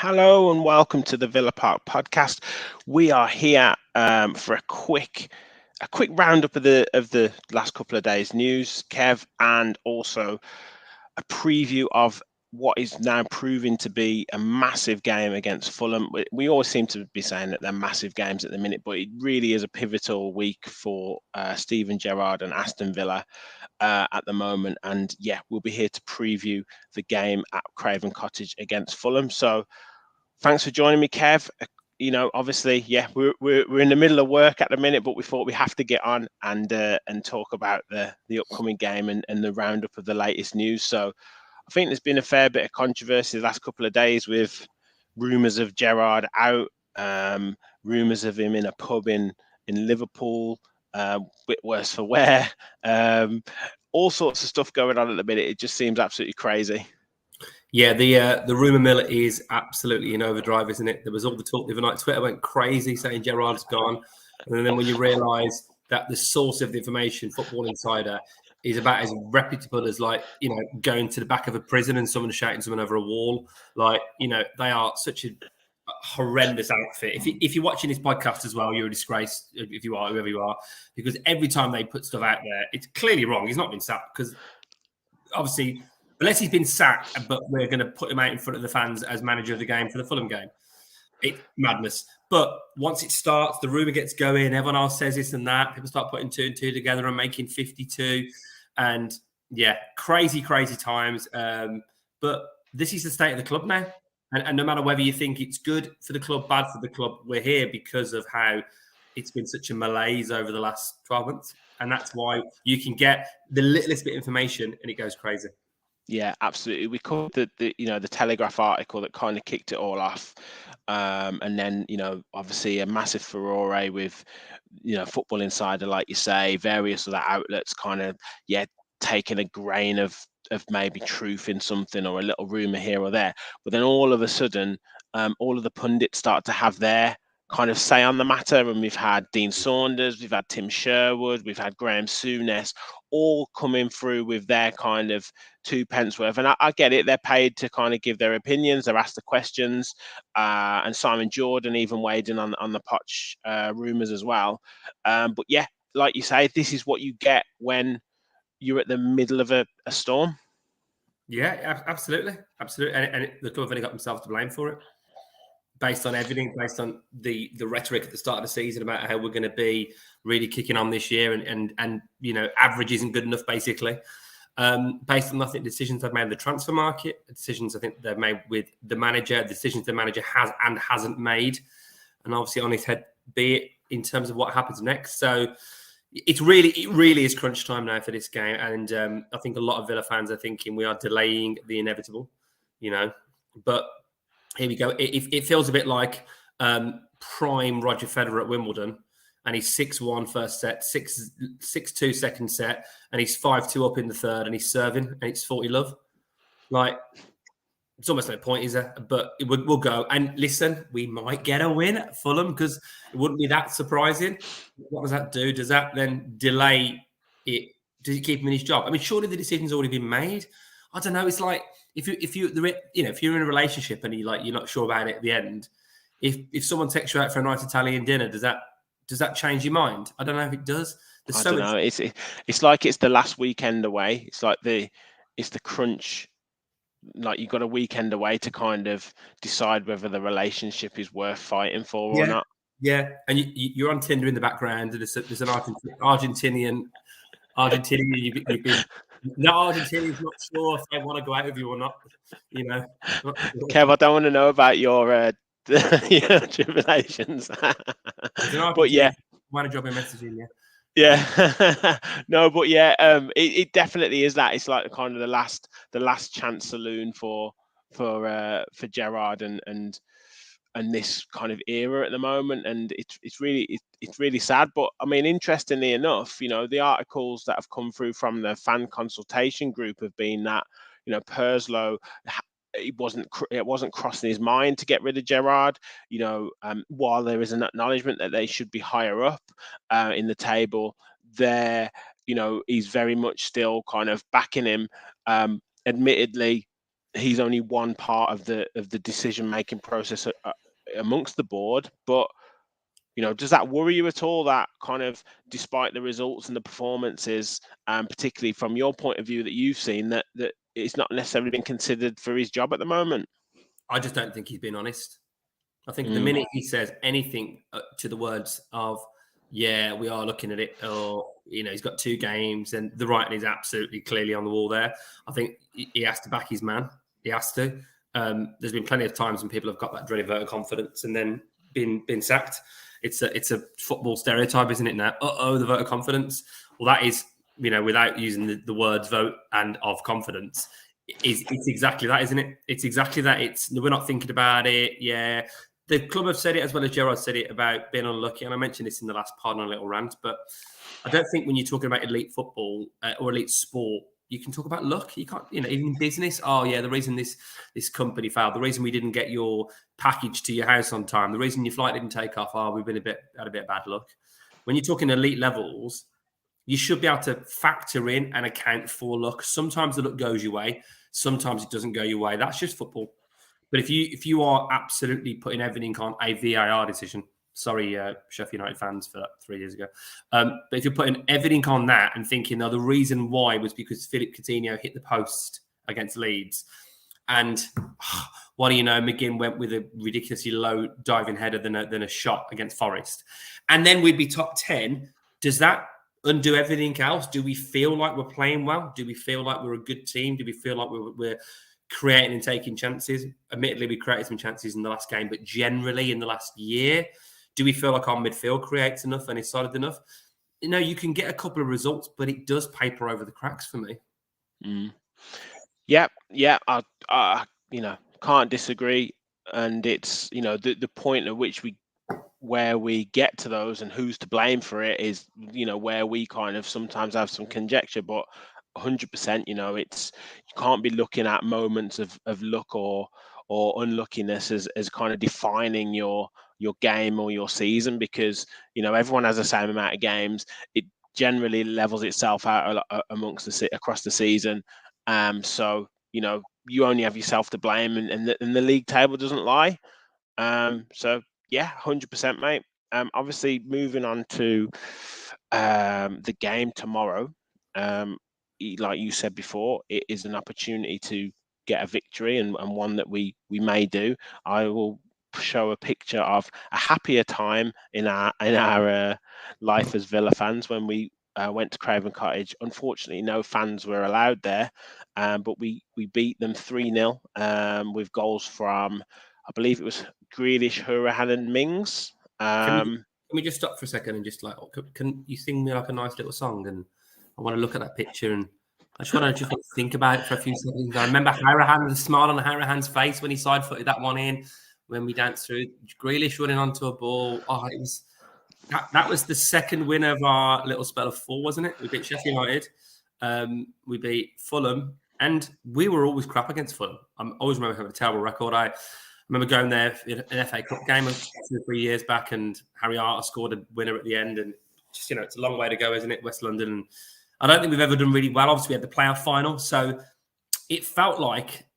Hello and welcome to the Villa Park podcast. We are here for a quick roundup of the last couple of days' news, Kev, and also a preview of what is now proving to be a massive game against Fulham. We always seem to be saying that they're massive games at the minute, but it really is a pivotal week for Steven Gerrard and Aston Villa at the moment. And yeah, we'll be here to preview the game at Craven Cottage against Fulham. So thanks for joining me, Kev. Obviously, yeah, we're in the middle of work at the minute, but we thought we have to get on and talk about the upcoming game and the roundup of the latest news. So I think there's been a fair bit of controversy the last couple of days with rumours of Gerrard out, rumours of him in a pub in Liverpool, bit worse for wear, all sorts of stuff going on at the minute. It just seems absolutely crazy. Yeah, the rumour mill is absolutely in overdrive, isn't it? There was all the talk the other night. Twitter went crazy saying Gerrard's gone. And then when you realise that the source of the information, Football Insider, is about as reputable as, going to the back of a prison and someone shouting someone over a wall. They are such a horrendous outfit. If you're watching this podcast as well, you're a disgrace, if you are, whoever you are, because every time they put stuff out there, it's clearly wrong. He's not been sacked because, obviously, unless he's been sacked, but we're going to put him out in front of the fans as manager of the game for the Fulham game. It's madness. But once it starts, the rumour gets going, everyone else says this and that. People start putting two and two together and making 52. And yeah, crazy, crazy times. But this is the state of the club now. And no matter whether you think it's good for the club, bad for the club, we're here because of how it's been such a malaise over the last 12 months. And that's why you can get the littlest bit of information and it goes crazy. Yeah, absolutely. We called the Telegraph article that kind of kicked it all off, and then obviously a massive furore with Football Insider, like you say, various other outlets kind of taking a grain of maybe truth in something or a little rumor here or there, but then all of a sudden, all of the pundits start to have their kind of say on the matter, and we've had Dean Saunders, we've had Tim Sherwood, we've had Graham Souness, all coming through with their kind of 2 pence worth. And I get it, they're paid to kind of give their opinions, they're asked the questions, and Simon Jordan even weighed in on the Poch rumours as well. But yeah, like you say, this is what you get when you're at the middle of a storm. Yeah, absolutely. And the club have only got themselves to blame for it. Based on everything, based on the rhetoric at the start of the season about how we're going to be really kicking on this year and average isn't good enough, basically. Based on, I think, decisions they've made in the transfer market, decisions I think they've made with the manager, decisions the manager has and hasn't made, and obviously on his head, be it in terms of what happens next. So it really is crunch time now for this game. And I think a lot of Villa fans are thinking we are delaying the inevitable, but here we go. It feels a bit like prime Roger Federer at Wimbledon, and he's 6-1 first set, 6-2 second set, and he's 5-2 up in the third, and he's serving, and it's 40 love. Like, it's almost no point, is there? But we'll go. And listen, we might get a win at Fulham because it wouldn't be that surprising. What does that do? Does that then delay it? Does it keep him in his job? I mean, surely the decision's already been made. I don't know. It's like if you're in a relationship and you're not sure about it at the end. If someone takes you out for a nice Italian dinner, does that change your mind? I don't know if it does. I don't know. It's like it's the last weekend away. It's like it's the crunch. Like you've got a weekend away to kind of decide whether the relationship is worth fighting for or not. Yeah, and you're on Tinder in the background, and there's an Argentinian. You've been. No, Argentinian's not sure if they want to go out with you or not. Kev, I don't want to know about your tribulations. But yeah, want to drop a message in, yeah. No, but yeah, it definitely is that. It's like kind of the last chance saloon for Gerrard and this kind of era at the moment, and it's really sad. But I mean, interestingly enough, the articles that have come through from the fan consultation group have been that Purslow, it wasn't crossing his mind to get rid of Gerrard. While there is an acknowledgement that they should be higher up in the table, he's very much still kind of backing him. Admittedly, he's only one part of the decision making process amongst the board. But does that worry you at all? That kind of, despite the results and the performances, particularly from your point of view that you've seen, that it's not necessarily been considered for his job at the moment. I just don't think he's been honest. I think the minute he says anything to the words of, yeah, we are looking at it, or, he's got 2 games and the writing is absolutely clearly on the wall there, I think he has to back his man. He has to. There's been plenty of times when people have got that dreaded vote of confidence and then been sacked. It's a football stereotype, isn't it now? The vote of confidence. Well, that is, without using the words vote and of confidence, it's exactly that, isn't it? It's exactly that. We're not thinking about it. Yeah. The club have said it, as well as Gerrard said it, about being unlucky. And I mentioned this in the last part on a little rant, but I don't think when you're talking about elite football or elite sport, you can talk about luck. You can't, even in business. Oh yeah, the reason this company failed, the reason we didn't get your package to your house on time, the reason your flight didn't take off. Oh, we've had a bit of bad luck. When you're talking elite levels, you should be able to factor in and account for luck. Sometimes the luck goes your way, sometimes it doesn't go your way. That's just football. But if you are absolutely putting everything on a VAR decision, sorry, Sheffield United fans for that 3 years ago. But if you're putting everything on that and thinking, the reason why was because Philip Coutinho hit the post against Leeds, and what do you know, McGinn went with a ridiculously low diving header than a shot against Forest, and then we'd be top 10. Does that undo everything else? Do we feel like we're playing well? Do we feel like we're a good team? Do we feel like we're creating and taking chances? Admittedly, we created some chances in the last game, but generally in the last year, do we feel like our midfield creates enough and is solid enough? You can get a couple of results, but it does paper over the cracks for me. Yeah, I can't disagree. And it's, the point at which where we get to those and who's to blame for it is, where we kind of sometimes have some conjecture, but 100%, it's, you can't be looking at moments of luck or unluckiness as kind of defining your game or your season, because everyone has the same amount of games. It generally levels itself out amongst across the season. So you only have yourself to blame, and the league table doesn't lie. So yeah, 100%, mate. Obviously, moving on to the game tomorrow. Like you said before, it is an opportunity to get a victory, and one that we may do. I will show a picture of a happier time in our life as Villa fans when we went to Craven Cottage. Unfortunately, no fans were allowed there, but we beat them 3-0 with goals from, I believe it was Grealish, Hourihane and Mings. Can we just stop for a second and just can you sing me like a nice little song? And I want to look at that picture and I just want to think about it for a few seconds. I remember Hourihane, the smile on Hourihane's face when he side-footed that one in, when we danced through. Grealish running onto a ball. Oh, it was that was the second win of our little spell of 4, wasn't it? We beat Sheffield United. We beat Fulham, and we were always crap against Fulham. I always remember having a terrible record. I remember going there in an FA Cup game 2 or 3 years back, and Harry Arter scored a winner at the end. And just, it's a long way to go, isn't it? West London. And I don't think we've ever done really well. Obviously, we had the playoff final. So it felt like,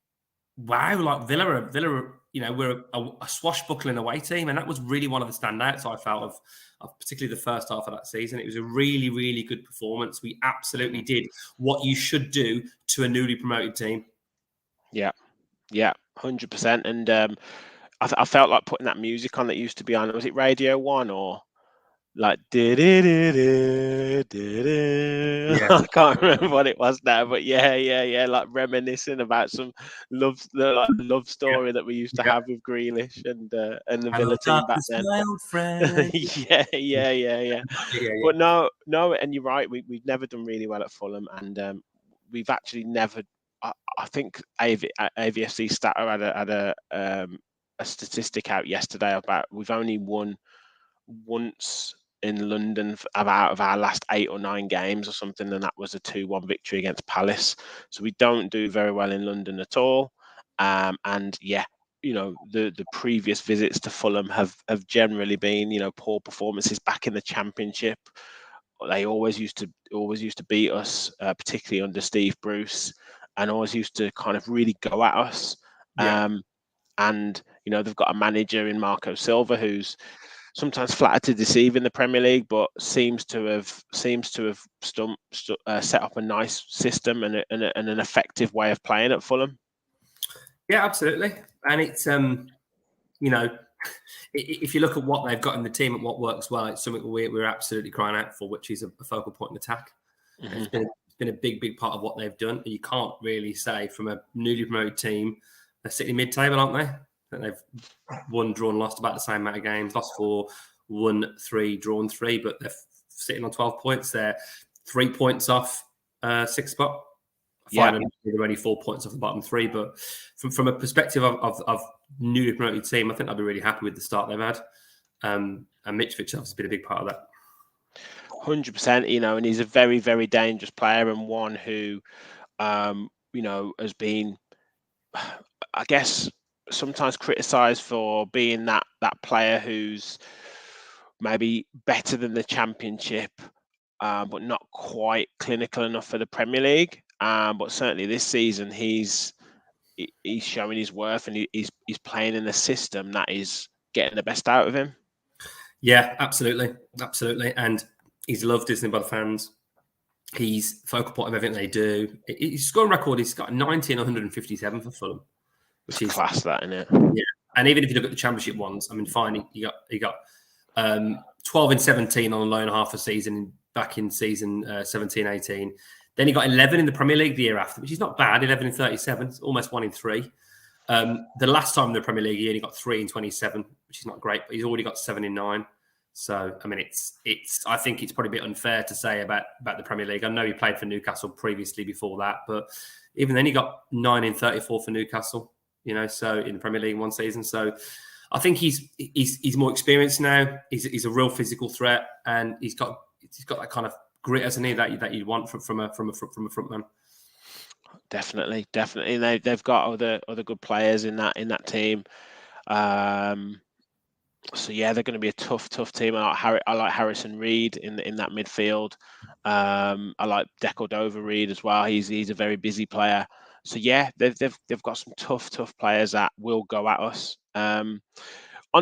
wow, like Villa, we're a swashbuckling away team. And that was really one of the standouts I felt of particularly the first half of that season. It was a really, really good performance. We absolutely did what you should do to a newly promoted team. Yeah, 100%. And I felt like putting that music on that used to be on, was it Radio 1 or like I can't remember what it was now, but yeah, like reminiscing about some love story that we used to have with Grealish and the Villa team back then. Yeah. But no, and you're right, we've never done really well at Fulham, and we've actually never. I think AVFC stat had a statistic out yesterday about we've only won once in London out of our last 8 or 9 games or something, and that was a 2-1 victory against Palace. So we don't do very well in London at all. And yeah, the previous visits to Fulham have generally been poor performances back in the Championship. They always used to beat us, particularly under Steve Bruce. and always used to kind of really go at us. Yeah. And they've got a manager in Marco Silva who's sometimes flattered to deceive in the Premier League, but seems to have set up a nice system and an effective way of playing at Fulham. Yeah, absolutely. And it's if you look at what they've got in the team and what works well, it's something we're absolutely crying out for, which is a focal point in attack. Mm-hmm. It's been a big part of what they've done. You can't really say from a newly promoted team, they're sitting mid-table, aren't they? That they've won, drawn, lost about the same amount of games, lost 4, won 3, drawn 3, but they're sitting on 12 points. They're 3 points off 6th spot. Finally, they're only 4 points off the bottom 3. But from a perspective of newly promoted team, I think I'll be really happy with the start they've had. And Mitrovic has been a big part of that. 100%, and he's a very, very dangerous player, and one who, has been, I guess, sometimes criticised for being that player who's maybe better than the Championship, but not quite clinical enough for the Premier League. But certainly this season, he's showing his worth, and he's playing in a system that is getting the best out of him. Yeah, absolutely, and he's loved, isn't he, by the fans. He's focal point of everything they do. His scoring record, he's got 90 and 157 for Fulham, which is class, that, isn't it? Yeah, and even if you look at the Championship ones, I mean, fine, he got 12 and 17 on a loan half a season back in season 17-18. Then he got 11 in the Premier League the year after, which is not bad. 11 in 37, it's almost 1 in 3. The last time in the Premier League, he only got 3 in 27, which is not great, but he's already got 7 in 9. So, I mean, it's. I think it's probably a bit unfair to say about the Premier League. I know he played for Newcastle previously before that, but even then he got 9 in 34 for Newcastle, so in the Premier League one season. So I think he's more experienced now. He's a real physical threat, and he's got that kind of grit, hasn't he, that you want from a front man. Definitely. They've got other good players in that team. So yeah, they're going to be a tough team. I like Harrison Reed in that midfield. I like Decordova-Reid as well. He's a very busy player. So yeah, they've got some tough players that will go at us. On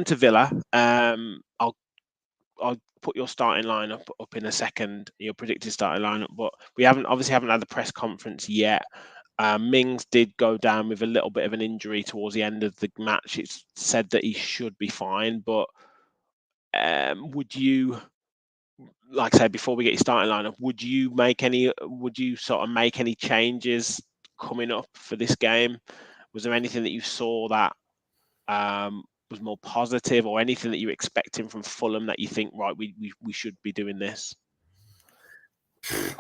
to Villa. I'll put your starting lineup up in a second, your predicted starting lineup, but we haven't had the press conference yet. Mings did go down with a little bit of an injury towards the end of the match. It's said that he should be fine, but would you, like I said, before we get your starting lineup, would you sort of make any changes coming up for this game? Was there anything that you saw that was more positive, or anything that you're expecting from Fulham that you think, right, we should be doing this?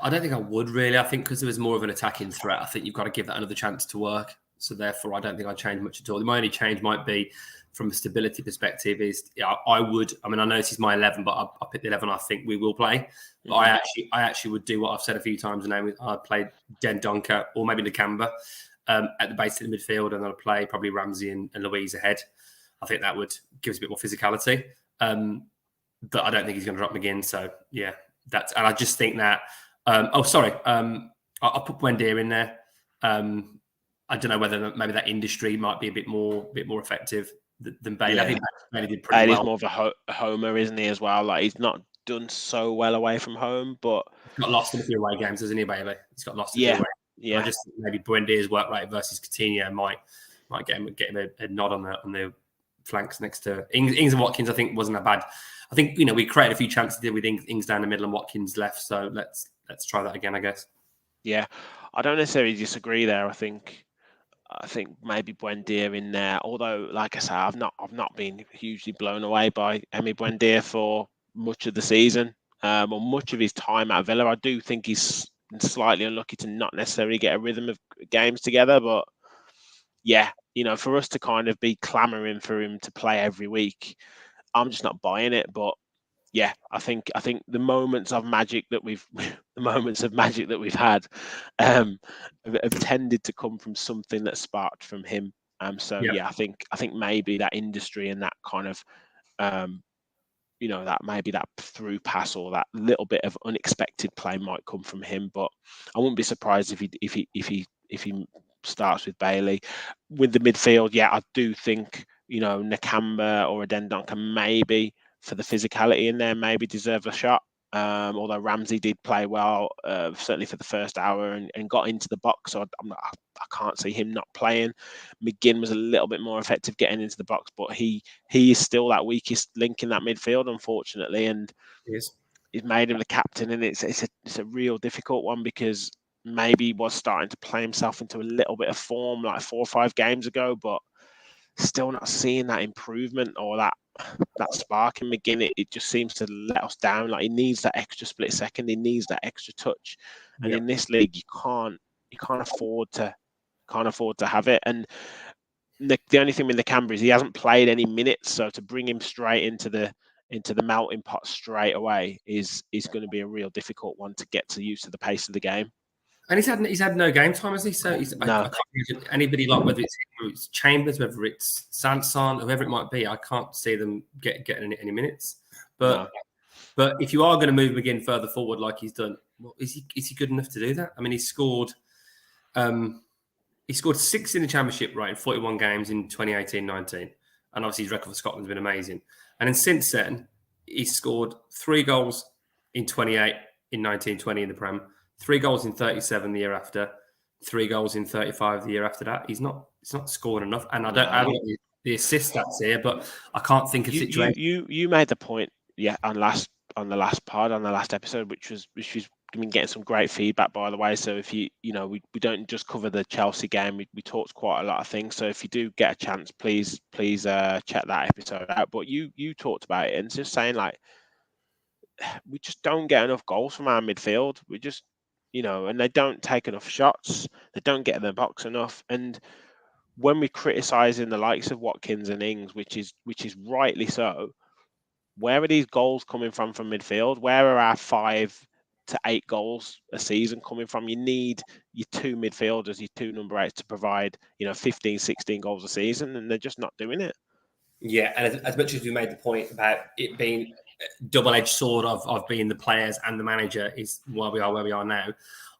I don't think I would really. I think because there was more of an attacking threat, I think you've got to give that another chance to work. So therefore, I don't think I'd change much at all. My only change might be from a stability perspective is I would. I mean, I know this is my 11, but I picked the 11 I think we will play. But I actually would do what I've said a few times. And I'd play Dendoncker or maybe Nakamba at the base of the midfield, and then I'd play probably Ramsey and Louise ahead. I think that would give us a bit more physicality. But I don't think he's going to drop McGinn. So yeah. And I just think that. I'll put Buendia in there. I don't know whether maybe that industry might be a bit more effective than Bailey. Yeah. I think Bailey did pretty well. He's more of a homer, isn't he, as well? Like, he's not done so well away from home, but he's got lost in a few away games, hasn't he, Bailey? He's got lost in a few away. Yeah. I just think maybe Buendia's work rate versus Coutinho might get him a nod on the flanks next to Ings and Watkins. I think wasn't that bad. I think we created a few chances with Ings down the middle and Watkins left. So let's try that again, I guess. Yeah, I don't necessarily disagree there. I think maybe Buendia in there. Although, like I say, I've not been hugely blown away by Emi Buendia for much of the season, or much of his time at Villa. I do think he's slightly unlucky to not necessarily get a rhythm of games together. But yeah, for us to kind of be clamoring for him to play every week, I'm just not buying it. But yeah, I think the moments of magic that we've had have tended to come from something that sparked from him. So yeah, I think maybe that industry and that kind of that maybe that through pass or that little bit of unexpected play might come from him. But I wouldn't be surprised if he starts with Bailey. With the midfield, yeah, I do think, Nakamba or a Dendonka maybe for the physicality in there maybe deserve a shot. Although Ramsey did play well, certainly for the first hour and got into the box, so I can't see him not playing. McGinn was a little bit more effective getting into the box, but he is still that weakest link in that midfield, unfortunately, and Yes. He's made him the captain, and it's a real difficult one because maybe he was starting to play himself into a little bit of form like 4 or 5 games ago, but still not seeing that improvement or that spark in McGinn. It just seems to let us down. Like, he needs that extra split second, he needs that extra touch, and in this league you can't afford to have it. And the only thing with Nakamba is he hasn't played any minutes, so to bring him straight into the melting pot straight away is going to be a real difficult one to get used to the pace of the game. And he's had no game time, has he? So No. I can't imagine anybody, like whether it's Chambers, whether it's Sanson, whoever it might be. I can't see them getting any minutes. But if you are going to move McGinn further forward like he's done, well, is he good enough to do that? I mean, he scored 6 in the Championship, right, in 41 games in 2018-19, and obviously his record for Scotland's been amazing. And then since then, he's scored 3 goals in 28 in 19-20 in the Prem. 3 goals in 37 the year after, 3 goals in 35 the year after that. He's not scoring enough. And I don't have the assist stats here, but I can't think of situations. You made the point, on the last episode, which was been getting some great feedback, by the way. So if we don't just cover the Chelsea game, we talked quite a lot of things. So if you do get a chance, please check that episode out. But you talked about it and just saying, like, we just don't get enough goals from our midfield. We just, and they don't take enough shots. They don't get in the box enough. And when we're criticising the likes of Watkins and Ings, which is rightly so, where are these goals coming from midfield? Where are our 5 to 8 goals a season coming from? You need your 2 midfielders, your 2 number 8s to provide, 15, 16 goals a season, and they're just not doing it. Yeah, and as much as we made the point about it being double-edged sword of being the players and the manager is why we are where we are now,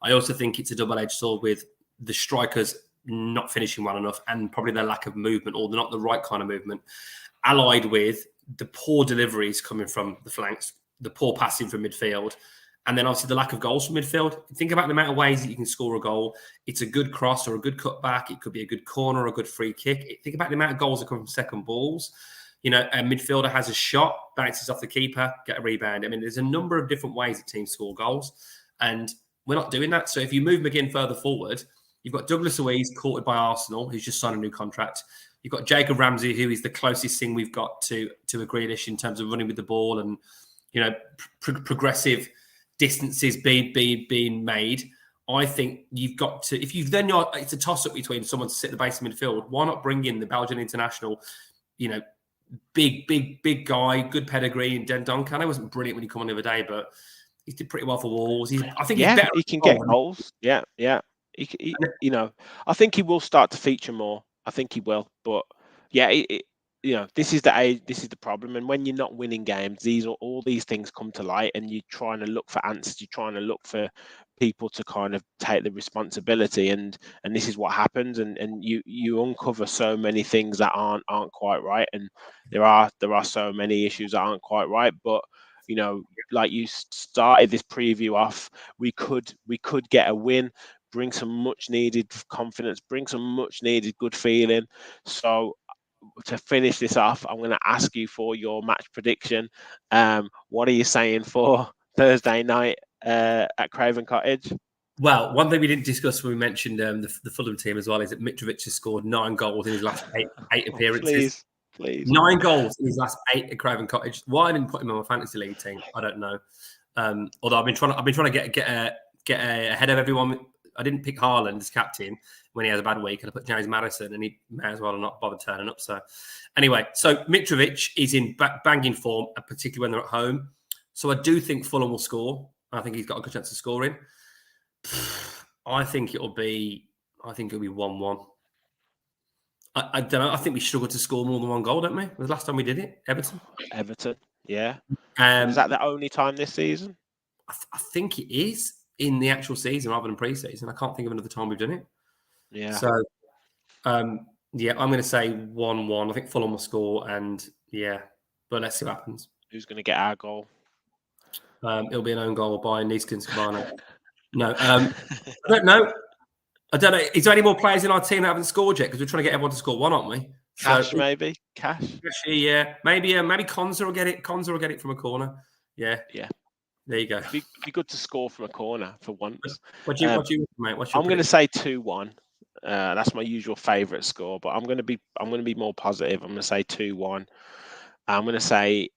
I also think it's a double-edged sword with the strikers not finishing well enough and probably their lack of movement, or not the right kind of movement, allied with the poor deliveries coming from the flanks, the poor passing from midfield, and then obviously the lack of goals from midfield. Think about the amount of ways that you can score a goal. It's a good cross or a good cutback. It could be a good corner or a good free kick. Think about the amount of goals that come from second balls. A midfielder has a shot, bounces off the keeper, get a rebound. I mean, there's a number of different ways that teams score goals, and we're not doing that. So if you move McGinn further forward, you've got Douglas Luiz courted by Arsenal, who's just signed a new contract. You've got Jacob Ramsey, who is the closest thing we've got to a Grealish in terms of running with the ball and, progressive distances being made. I think you've got to, it's a toss-up between someone to sit at the base of midfield. Why not bring in the Belgian international, big guy, good pedigree, and Dendonka? I wasn't brilliant when he came on the other day, but he did pretty well for Wolves. I think he's better. He can get goals. Yeah. I think he will start to feature more. I think he will, but this is the age, this is the problem. And when you're not winning games, all these things come to light, and you're trying to look for answers. You're trying to look for people to kind of take the responsibility, and this is what happens. And you uncover so many things that aren't quite right, and there are so many issues that aren't quite right. But like you started this preview off, we could get a win, bring some much needed confidence, bring some much needed good feeling. So to finish this off, I'm going to ask you for your match prediction. What are you saying for Thursday night at Craven Cottage? Well, one thing we didn't discuss when we mentioned the Fulham team as well is that Mitrovic has scored 9 goals in his last eight appearances. Please. 9 goals in his last 8 at Craven Cottage. Why I didn't put him on my fantasy league team, I don't know. Although I've been trying to get ahead of everyone. I didn't pick Haaland as captain when he has a bad week, and I put James Maddison, and he may as well not bother turning up. So anyway, Mitrovic is in banging form, particularly when they're at home. So I do think Fulham will score. I think he's got a good chance of scoring. I think it'll be 1-1. I don't know. I think we struggle to score more than 1 goal, don't we? The last time we did it, Everton, yeah. Is that the only time this season? I think it is in the actual season rather than pre-season. I can't think of another time we've done it. Yeah. So, yeah, I'm going to say 1-1. I think Fulham will score, and yeah, but let's see what happens. Who's going to get our goal? It'll be an own goal by Niskins Cavani. No, I don't know. I don't know. Is there any more players in our team that haven't scored yet? Because we're trying to get everyone to score one, aren't we? Cash, maybe. Cash. Actually, yeah, maybe Konza will get it. Konza will get it from a corner. Yeah. There you go. It'd be good to score from a corner for once. What do you mate? I'm going to say 2-1. That's my usual favourite score, but I'm going to be more positive. I'm going to say 2-1. I'm going to say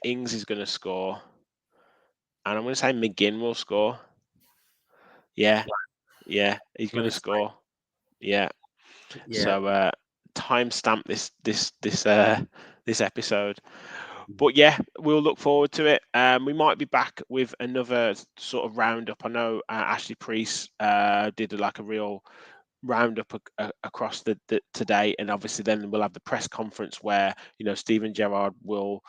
Ings is going to score, and I'm going to say McGinn will score. Yeah, he's going to score. Yeah. So timestamp this episode. But yeah, we'll look forward to it. We might be back with another sort of roundup. I know Ashley Priest did like a real roundup across the today, and obviously then we'll have the press conference where Steven Gerrard will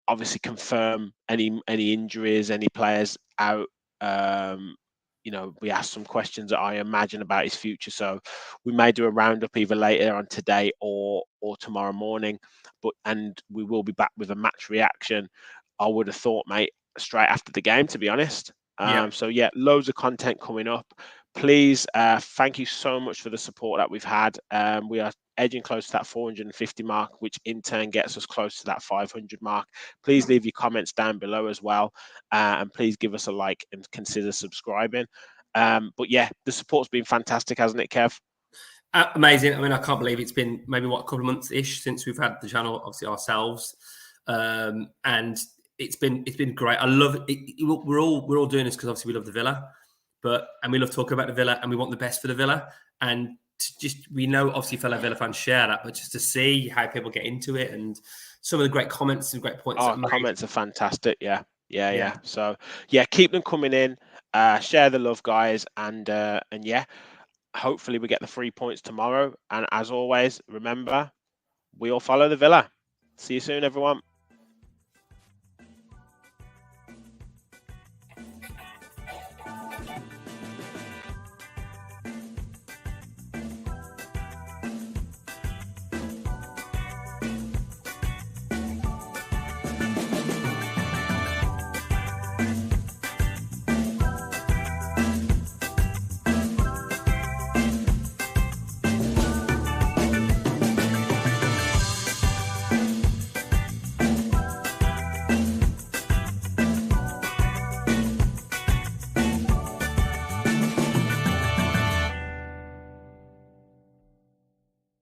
obviously confirm any injuries, any players out. We asked some questions that I imagine about his future, so we may do a roundup either later on today or tomorrow morning. And we will be back with a match reaction. I would have thought, mate, straight after the game, to be honest. So yeah, loads of content coming up. Please, thank you so much for the support that we've had. We are edging close to that 450 mark, which in turn gets us close to that 500 mark. Please leave your comments down below as well, and please give us a like and consider subscribing. But yeah, the support's been fantastic, hasn't it, Kev? Amazing. I mean, I can't believe it's been maybe a couple of months ish since we've had the channel, obviously ourselves, and it's been great. I love it. We're all doing this because obviously we love the Villa, and we love talking about the Villa, and we want the best for the Villa. And we know obviously fellow Villa fans share that, but just to see how people get into it and some of the great comments and great points. Comments are fantastic. Yeah. So yeah, keep them coming in. Share the love, guys, and yeah. Hopefully we get the 3 points tomorrow. And as always, remember, we all follow the Villa. See you soon, everyone.